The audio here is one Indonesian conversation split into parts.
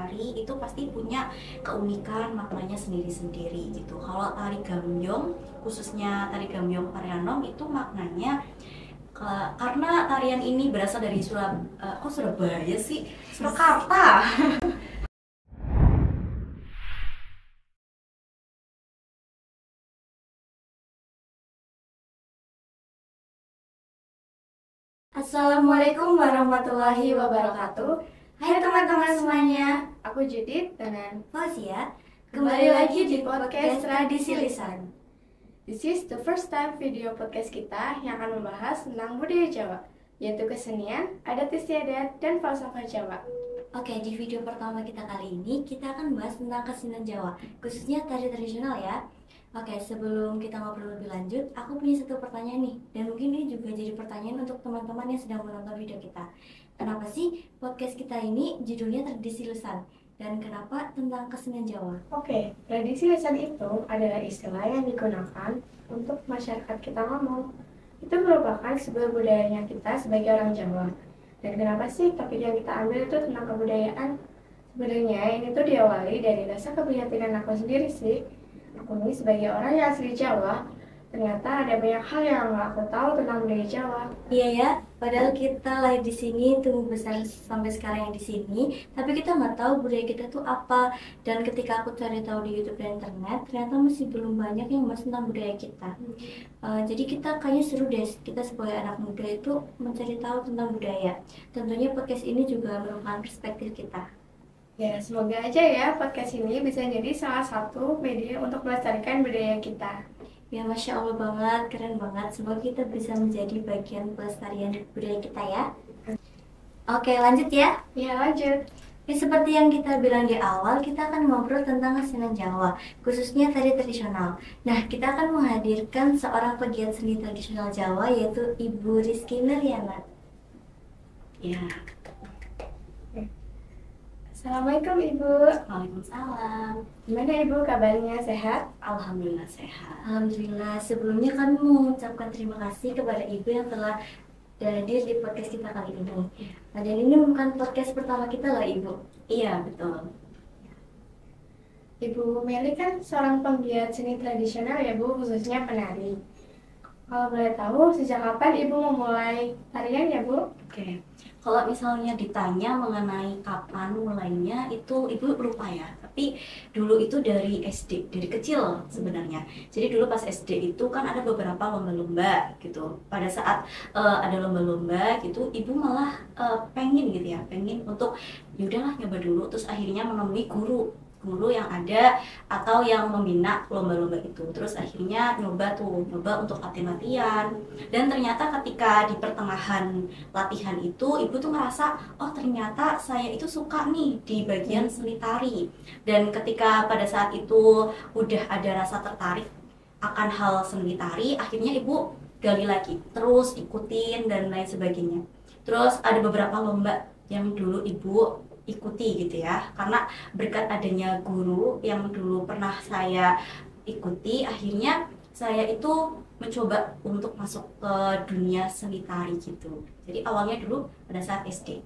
tari itu pasti punya keunikan maknanya sendiri-sendiri gitu. Kalau tari gambyong, khususnya tari gambyong Parianom itu maknanya karena tarian ini berasal dari Surabaya sih? Surakarta. Assalamualaikum warahmatullahi wabarakatuh. Hai teman-teman semuanya, Aku Judith dengan Fauzia. Kembali lagi di podcast Tradisi Lisan. This is the first time video podcast kita yang akan membahas tentang budaya Jawa, yaitu kesenian, adat istiadat, dan falsafah Jawa. Oke, di video pertama kita kali ini kita akan bahas tentang kesenian Jawa, khususnya tari tradisional ya. Oke, sebelum kita ngobrol lebih lanjut, aku punya satu pertanyaan nih, dan mungkin ini juga jadi pertanyaan untuk teman-teman yang sedang menonton video kita. Kenapa sih podcast kita ini judulnya Tradisi Lisan? Dan kenapa tentang kesenian Jawa? Oke, tradisi lisan itu adalah istilah yang digunakan untuk masyarakat kita ngomong. Itu merupakan sebuah budayanya kita sebagai orang Jawa. Dan kenapa sih topik yang kita ambil itu tentang kebudayaan? Sebenarnya ini tuh diawali dari rasa keprihatinan aku sendiri sih. Aku ini sebagai orang yang asli Jawa, ternyata ada banyak hal yang nggak aku tahu tentang budaya Jawa. Iya ya, padahal kita lahir di sini, tumbuh besar sampai sekarang yang di sini, tapi kita nggak tahu budaya kita tuh apa. Dan ketika aku cari tahu di YouTube dan internet, ternyata masih belum banyak yang bahas tentang budaya kita. Jadi kita kayaknya seru deh, kita sebagai anak muda itu mencari tahu tentang budaya. Tentunya podcast ini juga merupakan perspektif kita. Ya, semoga aja ya podcast ini bisa jadi salah satu media untuk melestarikan budaya kita. Ya, Masya Allah banget, keren banget. Semoga kita bisa menjadi bagian pelestarian budaya kita ya. Oke, lanjut ya. Ya, lanjut. Ya, seperti yang kita bilang di awal, kita akan ngobrol tentang kesenian Jawa, khususnya tari tradisional. Nah, kita akan menghadirkan seorang pegiat seni tradisional Jawa, yaitu Ibu Rizky Nuriana. Ya. Assalamualaikum Ibu. Waalaikumsalam. Gimana Ibu kabarnya, sehat? Alhamdulillah sehat. Alhamdulillah. Sebelumnya kami mengucapkan terima kasih kepada Ibu yang telah hadir di podcast kita kali ini. Nah, dan ini bukan podcast pertama kita lah Ibu. Iya, betul. Ibu Meli kan seorang penggiat seni tradisional ya Bu, khususnya penari. Kalau boleh tahu, sejak kapan Ibu memulai tarian ya Bu? Oke. Kalau misalnya ditanya mengenai kapan mulainya, itu Ibu lupa ya. Tapi dulu itu dari SD, dari kecil sebenarnya. Jadi dulu pas SD itu kan ada beberapa lomba-lomba gitu. Pada saat ada lomba-lomba gitu, Ibu malah pengen gitu ya, pengen untuk yaudahlah nyoba dulu. Terus akhirnya menemui guru yang ada atau yang membina lomba-lomba itu. Terus akhirnya nyoba untuk latihan. Dan ternyata ketika di pertengahan latihan itu, Ibu tuh ngerasa, oh ternyata saya itu suka nih di bagian seni tari. Dan ketika pada saat itu udah ada rasa tertarik akan hal seni tari, akhirnya Ibu gali lagi, terus ikutin dan lain sebagainya. Terus ada beberapa lomba yang dulu Ibu ikuti gitu ya, karena berkat adanya guru yang dulu pernah saya ikuti, akhirnya saya itu mencoba untuk masuk ke dunia seni tari gitu. Jadi awalnya dulu pada saat SD.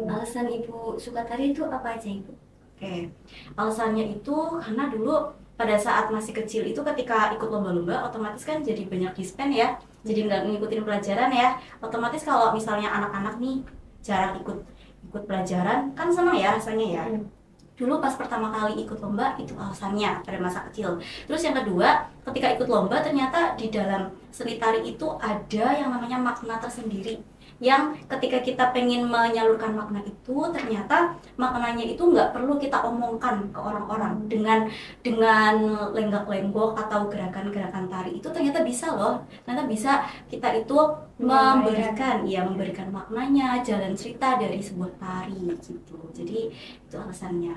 Alasan Ibu suka tari itu apa aja Ibu? Oke, alasannya itu karena dulu pada saat masih kecil itu ketika ikut lomba-lomba otomatis kan jadi banyak dispen ya, jadi nggak ngikutin pelajaran ya. Otomatis kalau misalnya anak-anak nih jarang ikut pelajaran kan senang ya rasanya ya. Dulu pas pertama kali ikut lomba itu alasannya pada masa kecil. Terus yang kedua, ketika ikut lomba ternyata di dalam seni tari itu ada yang namanya makna tersendiri, yang ketika kita pengen menyalurkan makna itu ternyata maknanya itu nggak perlu kita omongkan ke orang-orang dengan lenggak-lenggok atau gerakan-gerakan tari itu ternyata bisa loh, ternyata bisa kita itu memberikan maknanya, jalan cerita dari sebuah tari gitu. Jadi itu alasannya.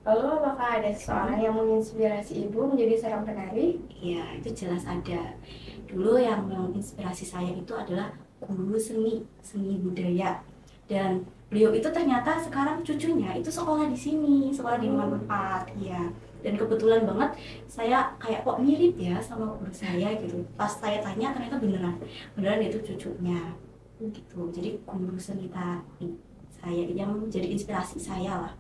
Lalu apakah ada seseorang yang menginspirasi Ibu menjadi seorang penari? Iya, itu jelas ada. Dulu yang menginspirasi saya itu adalah guru seni budaya, dan beliau itu ternyata sekarang cucunya itu sekolah di sini, sekolah di Manfaat ya. Dan kebetulan banget saya kayak kok mirip ya sama guru saya gitu. Pas saya tanya ternyata beneran itu cucunya gitu. Jadi guru seni tari saya, yang menjadi inspirasi saya lah.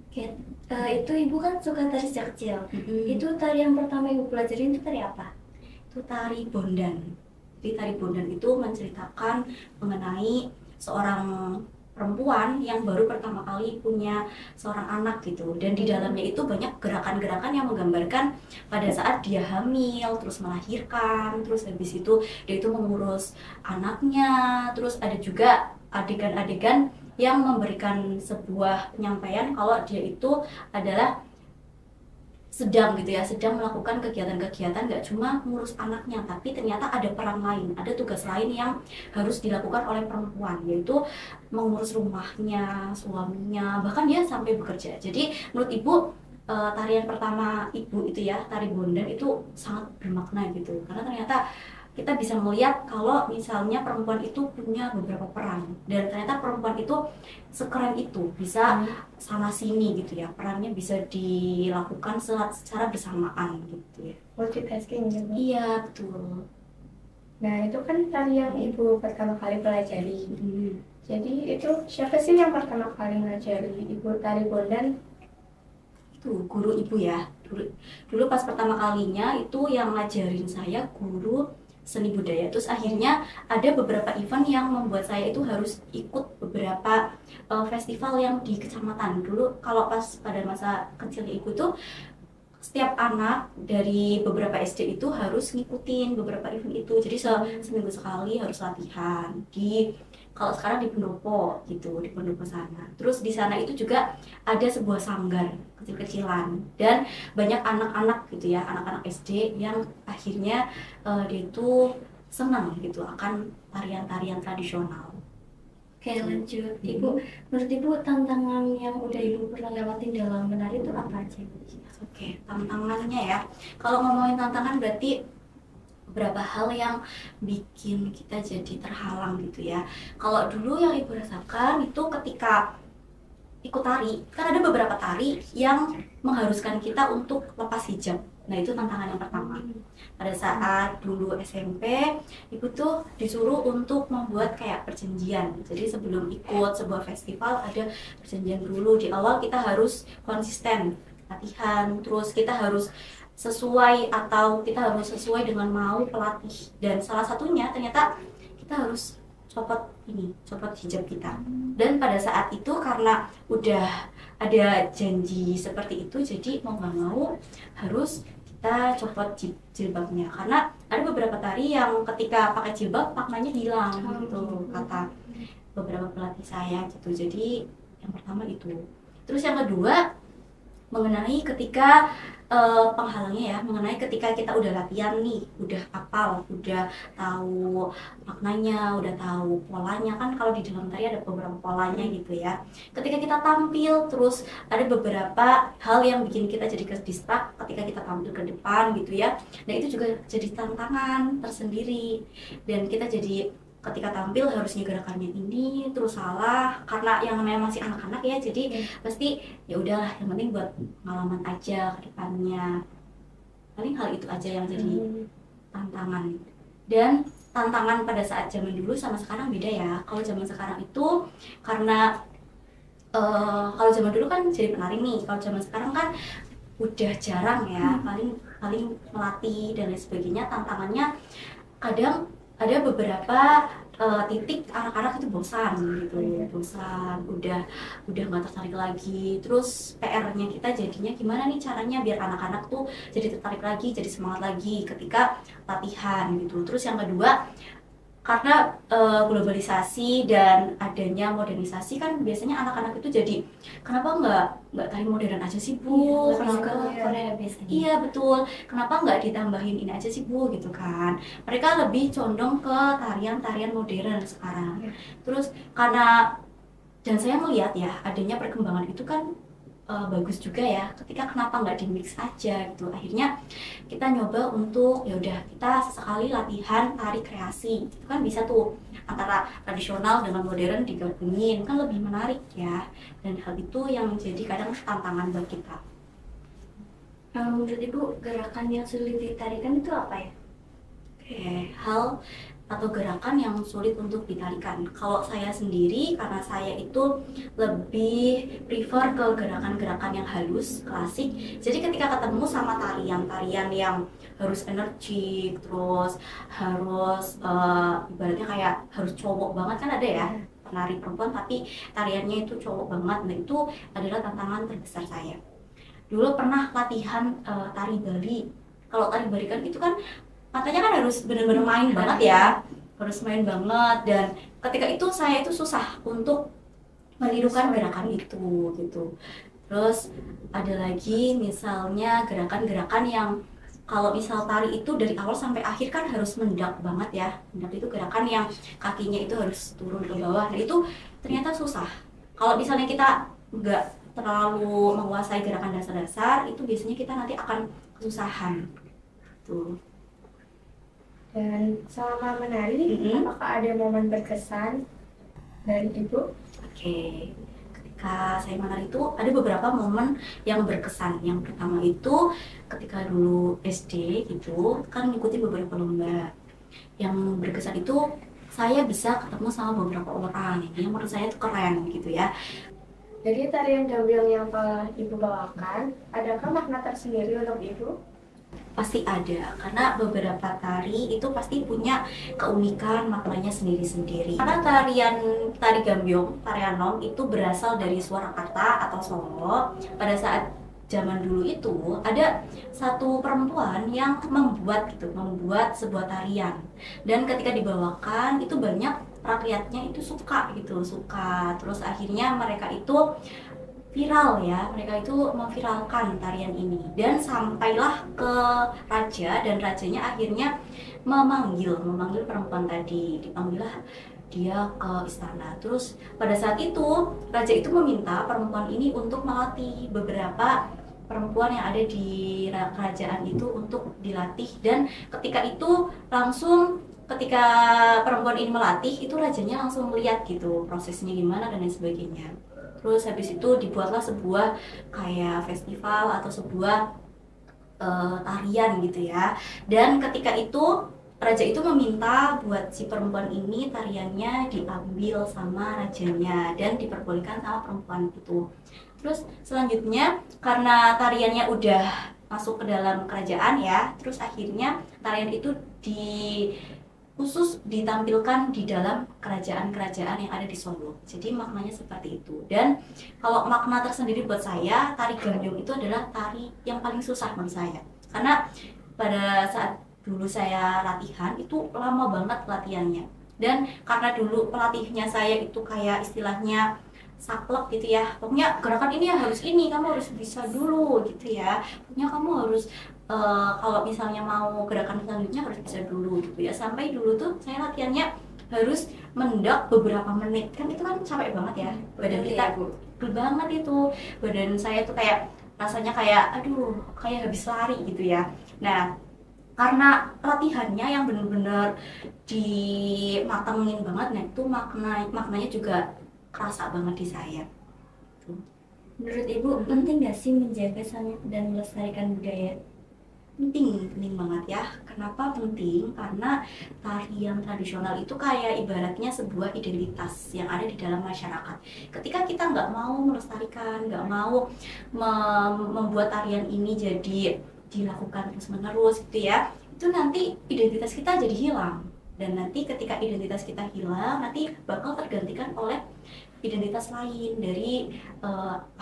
Oke, itu ibu kan suka tari sejak kecil. Itu tari yang pertama ibu pelajarin itu tari apa? Itu tari bondan. Jadi tari bondan itu menceritakan mengenai seorang perempuan yang baru pertama kali punya seorang anak gitu, dan di dalamnya itu banyak gerakan-gerakan yang menggambarkan pada saat dia hamil, terus melahirkan, terus habis itu dia itu mengurus anaknya, terus ada juga adegan-adegan yang memberikan sebuah penyampaian kalau dia itu adalah sedang gitu ya, sedang melakukan kegiatan-kegiatan nggak cuma ngurus anaknya, tapi ternyata ada peran lain, ada tugas lain yang harus dilakukan oleh perempuan, yaitu mengurus rumahnya, suaminya, bahkan dia sampai bekerja. Jadi menurut ibu, tarian pertama ibu itu ya, tari bondan itu sangat bermakna gitu, karena ternyata kita bisa melihat kalau misalnya perempuan itu punya beberapa peran, dan ternyata perempuan itu sekeren itu, bisa sana sini gitu ya, perannya bisa dilakukan secara bersamaan gitu ya. Multitasking gitu. Iya betul. Nah, itu kan tari yang ibu pertama kali pelajari. Jadi itu siapa sih yang pertama kali ngajari ibu tari bondan? Itu guru ibu ya. Dulu pas pertama kalinya itu yang ngajarin saya guru seni budaya. Terus akhirnya ada beberapa event yang membuat saya itu harus ikut beberapa festival yang di kecamatan. Dulu kalau pas pada masa kecilnya ibu tuh, setiap anak dari beberapa SD itu harus ngikutin beberapa event itu. Jadi seminggu sekali harus latihan di, kalau sekarang di pendopo gitu, di pendopo sana. Terus di sana itu juga ada sebuah sanggar kecil-kecilan, dan banyak anak-anak gitu ya, anak-anak SD yang akhirnya dia itu senang gitu akan tarian-tarian tradisional. Oke, lanjut. Ibu, menurut ibu tantangan yang udah ibu pernah lewatin dalam menari itu apa aja? Oke, tantangannya ya. Kalau ngomongin tantangan berarti beberapa hal yang bikin kita jadi terhalang gitu ya. Kalau dulu yang ibu rasakan itu ketika ikut tari, kan ada beberapa tari yang mengharuskan kita untuk lepas hijab. Nah itu tantangan yang pertama. Pada saat dulu SMP, ibu tuh disuruh untuk membuat kayak perjanjian. Jadi sebelum ikut sebuah festival ada perjanjian dulu. Di awal kita harus konsisten latihan, terus kita harus sesuai dengan mau pelatih, dan salah satunya ternyata kita harus copot hijab kita. Dan pada saat itu karena udah ada janji seperti itu, jadi mau nggak mau harus kita copot jilbabnya, karena ada beberapa tari yang ketika pakai jilbab maknanya hilang gitu kata beberapa pelatih saya gitu. Jadi yang pertama itu. Terus yang kedua mengenai ketika penghalangnya ya, mengenai ketika kita udah latihan nih, udah hafal, udah tahu maknanya, udah tahu polanya, kan kalau di dalam tari ada beberapa polanya gitu ya. Ketika kita tampil, terus ada beberapa hal yang bikin kita jadi ke-distract ketika kita tampil ke depan gitu ya. Nah itu juga jadi tantangan tersendiri, dan kita jadi ketika tampil harusnya gerakannya ini terus salah, karena yang namanya masih anak-anak ya, jadi pasti ya udahlah, yang penting buat pengalaman aja ke depannya. Paling hal itu aja yang jadi tantangan. Dan tantangan pada saat zaman dulu sama sekarang beda ya. Kalau zaman sekarang itu karena kalau zaman dulu kan jadi penari nih, kalau zaman sekarang kan udah jarang ya, paling melatih dan lain sebagainya. Tantangannya kadang ada beberapa titik anak-anak itu bosan gitu, bosan, udah nggak tertarik lagi. Terus PR-nya kita jadinya gimana nih caranya biar anak-anak tuh jadi tertarik lagi, jadi semangat lagi ketika latihan gitu. Terus yang kedua, karena globalisasi dan adanya modernisasi kan biasanya anak-anak itu jadi kenapa nggak tari modern aja sih Bu? Kenapa Korea biasanya? Iya betul, kenapa nggak ditambahin ini aja sih Bu gitu kan? Mereka lebih condong ke tarian-tarian modern sekarang. Terus karena, dan saya melihat ya adanya perkembangan itu kan bagus juga ya, ketika kenapa nggak di mix aja gitu. Akhirnya kita nyoba untuk ya udah kita sesekali latihan tari kreasi, itu kan bisa tuh antara tradisional dengan modern digabungin, kan lebih menarik ya. Dan hal itu yang menjadi kadang tantangan buat kita. Menurut ibu gerakan yang sulit ditarikan itu apa ya? Oke, hal atau gerakan yang sulit untuk ditarikan. Kalau saya sendiri, karena saya itu lebih prefer ke gerakan-gerakan yang halus, klasik. Jadi ketika ketemu sama tarian-tarian yang harus energik, terus harus ibaratnya kayak harus cowok banget, kan ada ya penari perempuan tapi tariannya itu cowok banget. Nah itu adalah tantangan terbesar saya. Dulu pernah latihan tari Bali. Kalau tari Bali kan itu kan katanya kan harus benar-benar main banget ya, harus main banget, dan ketika itu saya itu susah untuk menirukan gerakan itu gitu. Terus ada lagi misalnya gerakan-gerakan yang kalau misal tari itu dari awal sampai akhir kan harus mendak banget ya. Mendak itu gerakan yang kakinya itu harus turun ke bawah. Nah itu ternyata susah. Kalau misalnya kita nggak terlalu menguasai gerakan dasar-dasar, itu biasanya kita nanti akan kesusahan. Tuh. Dan selama menari, apakah ada momen berkesan dari Ibu? Oke, ketika saya menari itu ada beberapa momen yang berkesan. Yang pertama itu ketika dulu SD gitu, kan ngikuti beberapa lomba. Yang berkesan itu saya bisa ketemu sama beberapa orang yang menurut saya itu keren gitu ya. Jadi tarian gambiong yang telah Ibu bawakan, adakah makna tersendiri untuk Ibu? Pasti ada, karena beberapa tari itu pasti punya keunikan maknanya sendiri-sendiri. Karena tari gambiong, tarian nom itu berasal dari Surakarta atau Solo. Pada saat zaman dulu itu ada satu perempuan yang membuat sebuah tarian, dan ketika dibawakan itu banyak rakyatnya itu suka, terus akhirnya mereka itu viral ya, mereka itu memviralkan tarian ini dan sampailah ke raja, dan rajanya akhirnya memanggil perempuan tadi, dipanggillah dia ke istana. Terus pada saat itu raja itu meminta perempuan ini untuk melatih beberapa perempuan yang ada di kerajaan itu untuk dilatih, dan ketika itu langsung ketika perempuan ini melatih itu rajanya langsung melihat gitu prosesnya gimana dan lain sebagainya. Terus habis itu dibuatlah sebuah kayak festival atau sebuah tarian gitu ya. Dan ketika itu raja itu meminta buat si perempuan ini tariannya diambil sama rajanya dan diperbolehkan sama perempuan itu. Terus selanjutnya karena tariannya udah masuk ke dalam kerajaan ya, terus akhirnya tarian itu khusus ditampilkan di dalam kerajaan-kerajaan yang ada di Solo. Jadi maknanya seperti itu. Dan kalau makna tersendiri buat saya, tari gambiong itu adalah tari yang paling susah menurut saya. Karena pada saat dulu saya latihan itu lama banget latihannya. Dan karena dulu pelatihnya saya itu kayak istilahnya saklek gitu ya. Pokoknya gerakan ini ya harus ini, kamu harus bisa dulu gitu ya. Pokoknya kamu harus kalau misalnya mau gerakan selanjutnya harus bisa dulu gitu ya. Sampai dulu tuh saya latihannya harus mendak beberapa menit, kan itu kan capek banget ya, badan kita pegel banget itu, badan saya tuh kayak rasanya kayak aduh kayak habis lari gitu ya. Nah karena latihannya yang bener-bener dimatengin banget, nah itu maknanya juga kerasa banget di saya. Menurut Ibu penting nggak sih menjaga dan melestarikan budaya? Penting banget ya. Kenapa penting? Karena tarian tradisional itu kayak ibaratnya sebuah identitas yang ada di dalam masyarakat. Ketika kita nggak mau melestarikan, nggak mau membuat tarian ini jadi dilakukan terus-menerus gitu ya, itu nanti identitas kita jadi hilang. Dan nanti ketika identitas kita hilang, nanti bakal tergantikan oleh identitas lain dari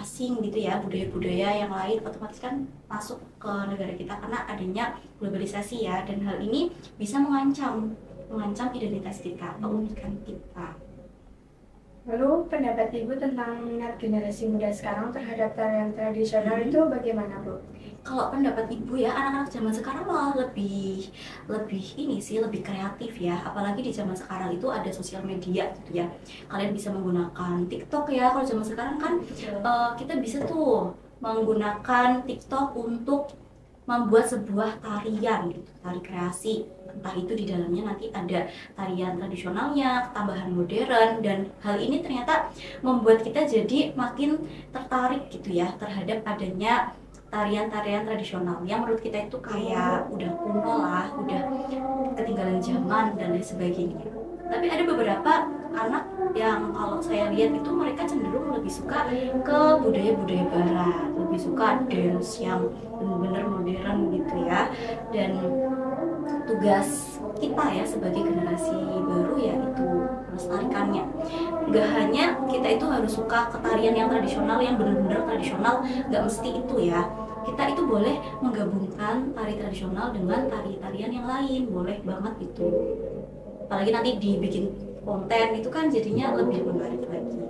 asing gitu ya, budaya-budaya yang lain otomatis kan masuk ke negara kita karena adanya globalisasi ya, dan hal ini bisa mengancam identitas kita, keunikan kita. Lalu pendapat Ibu tentang minat generasi muda sekarang terhadap tarian tradisional itu bagaimana, Bu? Kalau pendapat Ibu ya, anak-anak zaman sekarang malah lebih ini sih, lebih kreatif ya. Apalagi di zaman sekarang itu ada sosial media gitu ya. Kalian bisa menggunakan TikTok ya. Kalau zaman sekarang kan kita bisa tuh menggunakan TikTok untuk membuat sebuah tarian gitu, tari kreasi. Entah itu di dalamnya nanti ada tarian tradisionalnya, tambahan modern, dan hal ini ternyata membuat kita jadi makin tertarik gitu ya terhadap adanya tarian-tarian tradisional yang menurut kita itu kayak udah kuno lah, udah ketinggalan zaman dan lain sebagainya. Tapi ada beberapa anak yang kalau saya lihat itu mereka cenderung lebih suka ke budaya-budaya barat, lebih suka dance yang benar-benar modern gitu ya. Dan tugas kita ya sebagai generasi baru ya itu melestarikannya. Gak hanya kita itu harus suka ke tarian yang tradisional, yang benar-benar tradisional, gak mesti itu ya. Kita itu boleh menggabungkan tari tradisional dengan tari-tarian yang lain, boleh banget itu. Apalagi nanti dibikin konten itu kan jadinya lebih menarik lagi.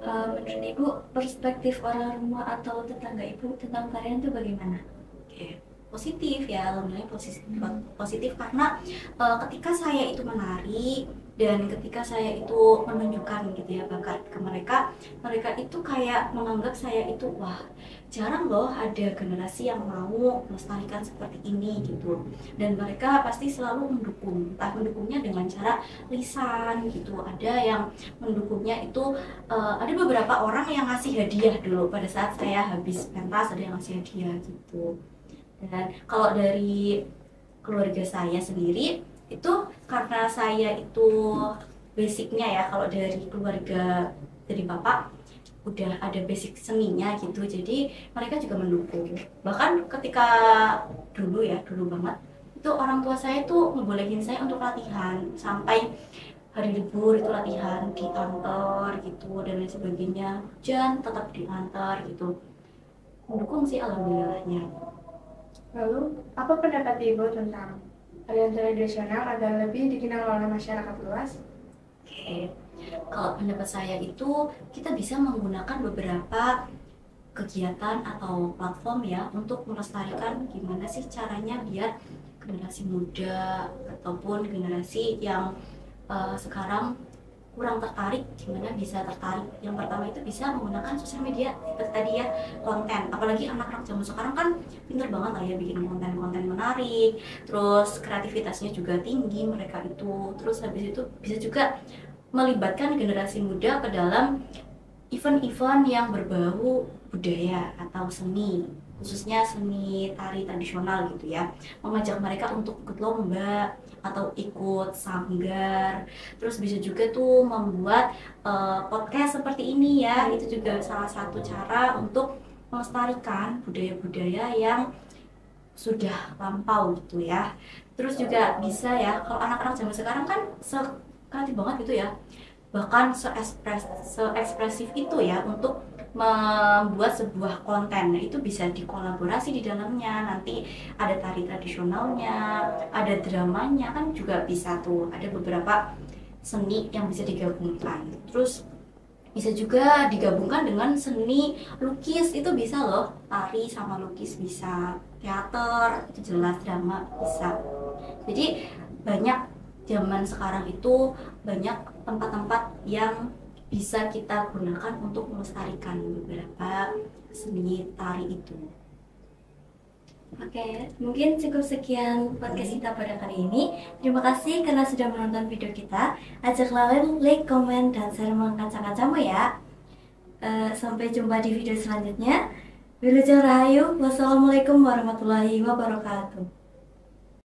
Menurut Ibu, perspektif orang rumah atau tetangga Ibu tentang tarian itu bagaimana? Oke, positif ya, alhamdulillah positif karena ketika saya itu menari dan ketika saya itu menunjukkan gitu ya bakat ke mereka, mereka itu kayak menganggap saya itu wah jarang loh ada generasi yang mau melestarikan seperti ini gitu, dan mereka pasti selalu mendukung, entah mendukungnya dengan cara lisan gitu, ada yang mendukungnya itu ada beberapa orang yang ngasih hadiah dulu pada saat saya habis pentas, ada yang ngasih hadiah gitu. Dan kalau dari keluarga saya sendiri itu karena saya itu basicnya ya, kalau dari keluarga dari bapak udah ada basic seninya gitu, jadi mereka juga mendukung. Bahkan ketika dulu ya, dulu banget itu orang tua saya tuh ngebolehin saya untuk latihan sampai hari libur itu latihan diantar gitu dan lain sebagainya, hujan tetap diantar gitu, mendukung sih alhamdulillahnya. Lalu, apa pendapat Ibu tentang tarian tradisional agar lebih dikenal oleh masyarakat luas? Oke, kalau pendapat saya itu kita bisa menggunakan beberapa kegiatan atau platform ya untuk melestarikan gimana sih caranya biar generasi muda ataupun generasi yang sekarang kurang tertarik gimana bisa tertarik. Yang pertama itu bisa menggunakan sosial media seperti tadi ya, konten. Apalagi anak-anak zaman sekarang kan pinter banget lah ya bikin konten-konten menarik, terus kreativitasnya juga tinggi mereka itu. Terus habis itu bisa juga melibatkan generasi muda ke dalam event-event yang berbau budaya atau seni, khususnya seni tari tradisional gitu ya, mengajak mereka untuk ikut lomba atau ikut sanggar. Terus bisa juga tuh membuat podcast seperti ini ya, itu juga salah satu cara untuk melestarikan budaya-budaya yang sudah lampau gitu ya. Terus juga bisa ya, kalau anak-anak zaman sekarang kan kreatif banget gitu ya, bahkan seekspresif itu ya untuk membuat sebuah konten. Nah, itu bisa dikolaborasi di dalamnya, nanti ada tari tradisionalnya, ada dramanya kan juga bisa tuh, ada beberapa seni yang bisa digabungkan. Terus bisa juga digabungkan dengan seni lukis, itu bisa loh, tari sama lukis bisa, teater itu jelas, drama bisa. Jadi banyak, zaman sekarang itu banyak tempat-tempat yang bisa kita gunakan untuk melestarikan beberapa seni tari itu. Oke, mungkin cukup sekian podcast kita pada kali ini. Terima kasih karena sudah menonton video kita. Ajaklah like, komen, dan share mengkancang-kancangmu ya. Sampai jumpa di video selanjutnya. Wilujeng Rahayu. Wassalamualaikum warahmatullahi wabarakatuh.